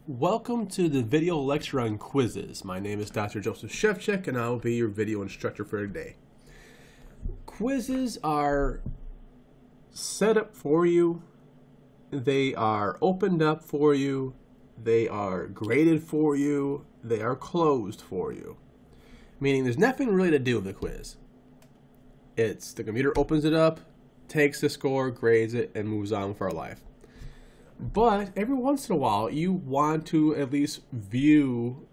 Welcome to the video lecture on quizzes. My name is Dr. Joseph Shevchik and I will be your video instructor for today. Quizzes are set up for you, they are opened up for you, they are graded for you, they are closed for you. Meaning there's nothing really to do with the quiz. It's the computer opens it up, takes the score, grades it, and moves on with our life. But every once in a while, you want to at least view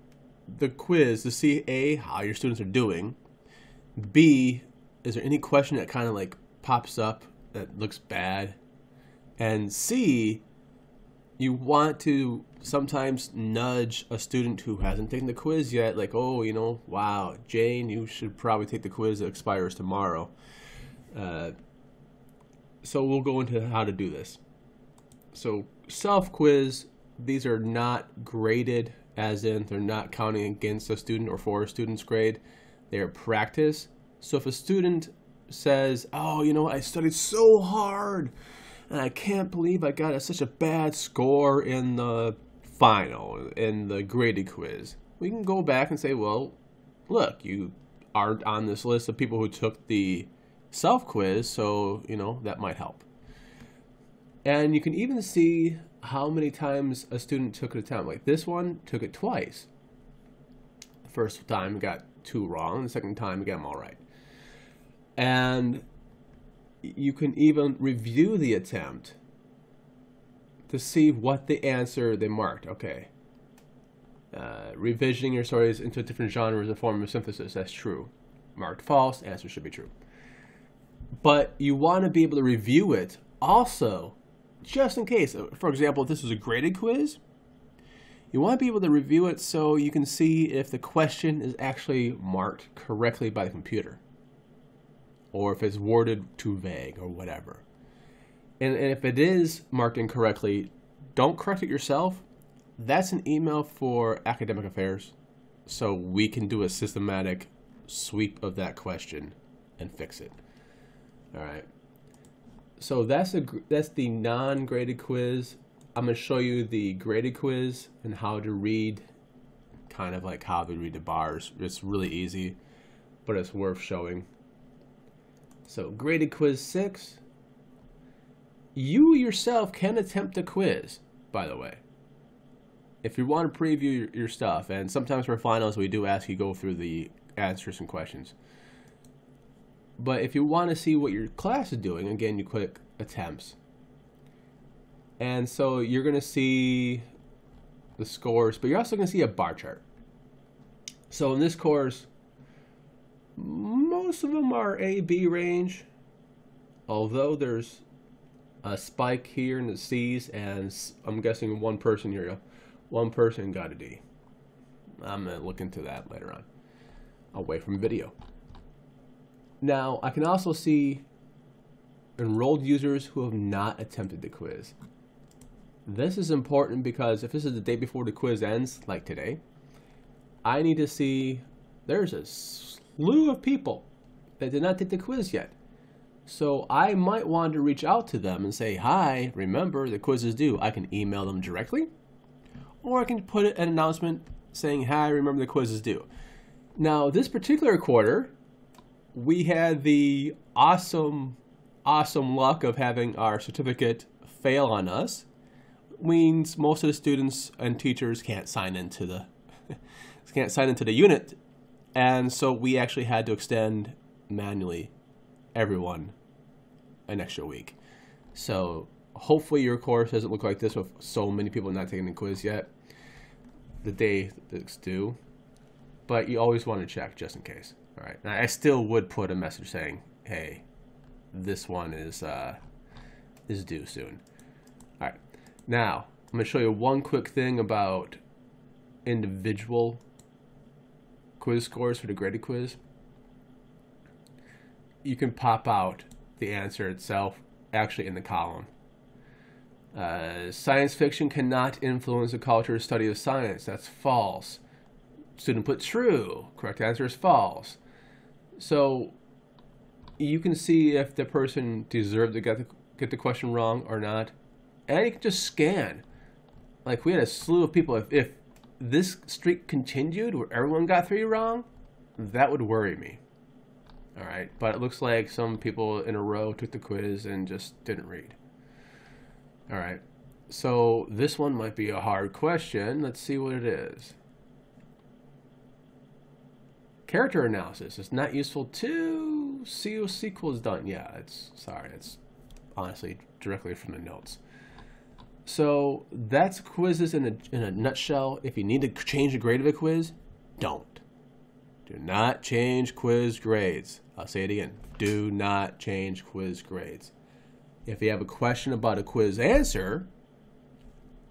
the quiz to see A, how your students are doing, B, is there any question that kind of like pops up that looks bad, and C, you want to sometimes nudge a student who hasn't taken the quiz yet, like, oh, you know, wow, Jane, you should probably take the quiz that expires tomorrow. So we'll go into how to do this. So self-quiz, these are not graded, as in they're not counting against a student or for a student's grade. They are practice. So if a student says, oh, you know, I studied so hard and I can't believe I got such a bad score in the final, in the graded quiz, we can go back and say, well, look, you aren't on this list of people who took the self-quiz, so, you know, that might help. And you can even see how many times a student took an attempt. Like this one took it twice. The first time got 2 wrong, the second time got them all right. And you can even review the attempt to see what the answer they marked. Okay. Revisioning your stories into different genres is a form of synthesis. That's true. Marked false, answer should be true. But you want to be able to review it also, just in case. For example, if this is a graded quiz, you want to be able to review it so you can see if the question is actually marked correctly by the computer, or if it's worded too vague or whatever. And if it is marked incorrectly, don't correct it yourself. That's an email for academic affairs, so we can do a systematic sweep of that question and fix it. All right. So that's the non-graded quiz. I'm going to show you the graded quiz and how to read, kind of like how to read the bars. It's really easy, but it's worth showing. So graded quiz 6. You yourself can attempt a quiz, by the way, if you want to preview your stuff. And sometimes for finals, we do ask you go through the answers and questions. But if you want to see what your class is doing, again, you click attempts. And so you're going to see the scores, but you're also going to see a bar chart. So in this course, most of them are A, B range, although there's a spike here in the C's, and I'm guessing one person here, one person got a D. I'm going to look into that later on, away from video. Now, I can also see enrolled users who have not attempted the quiz. This is important because if this is the day before the quiz ends, like today, I need to see there's a slew of people that did not take the quiz yet. So I might want to reach out to them and say, hi, remember the quiz is due. I can email them directly, or I can put an announcement saying, hi, remember the quiz is due. Now, this particular quarter, we had the awesome luck of having our certificate fail on us. Means most of the students and teachers can't sign into the unit, and so we actually had to extend manually everyone an extra week. So hopefully your course doesn't look like this with so many people not taking the quiz yet, the day it's due, but you always want to check just in case. All right, now, I still would put a message saying, hey, this one is due soon. All right, now I'm going to show you one quick thing about individual quiz scores for the graded quiz. You can pop out the answer itself actually in the column. Science fiction cannot influence the culture or study of science. That's false. Student put true. Correct answer is false. So you can see if the person deserved to get the question wrong or not. And you can just scan like we had a slew of people. If this streak continued where everyone got 3 wrong, that would worry me. All right, but it looks like some people in a row took the quiz and just didn't read. All right, so this one might be a hard question. Let's see what it is. Character analysis is not useful to see if SQL is done. Yeah, it's honestly directly from the notes. So that's quizzes in a nutshell. If you need to change the grade of a quiz, don't. Do not change quiz grades. I'll say it again. Do not change quiz grades. If you have a question about a quiz answer,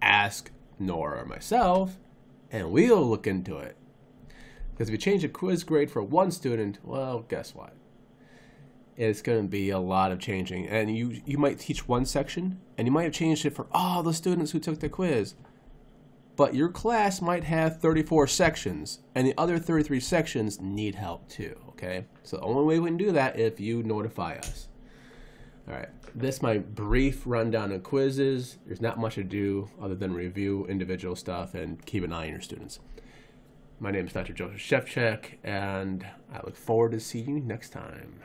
ask Nora or myself, and we'll look into it. Because if you change a quiz grade for one student, well, guess what? It's going to be a lot of changing. And you might teach one section, and you might have changed it for all the students who took the quiz. But your class might have 34 sections, and the other 33 sections need help too, okay? So the only way we can do that is if you notify us. All right, this is my brief rundown of quizzes. There's not much to do other than review individual stuff and keep an eye on your students. My name is Dr. Joseph Shevchuk, and I look forward to seeing you next time.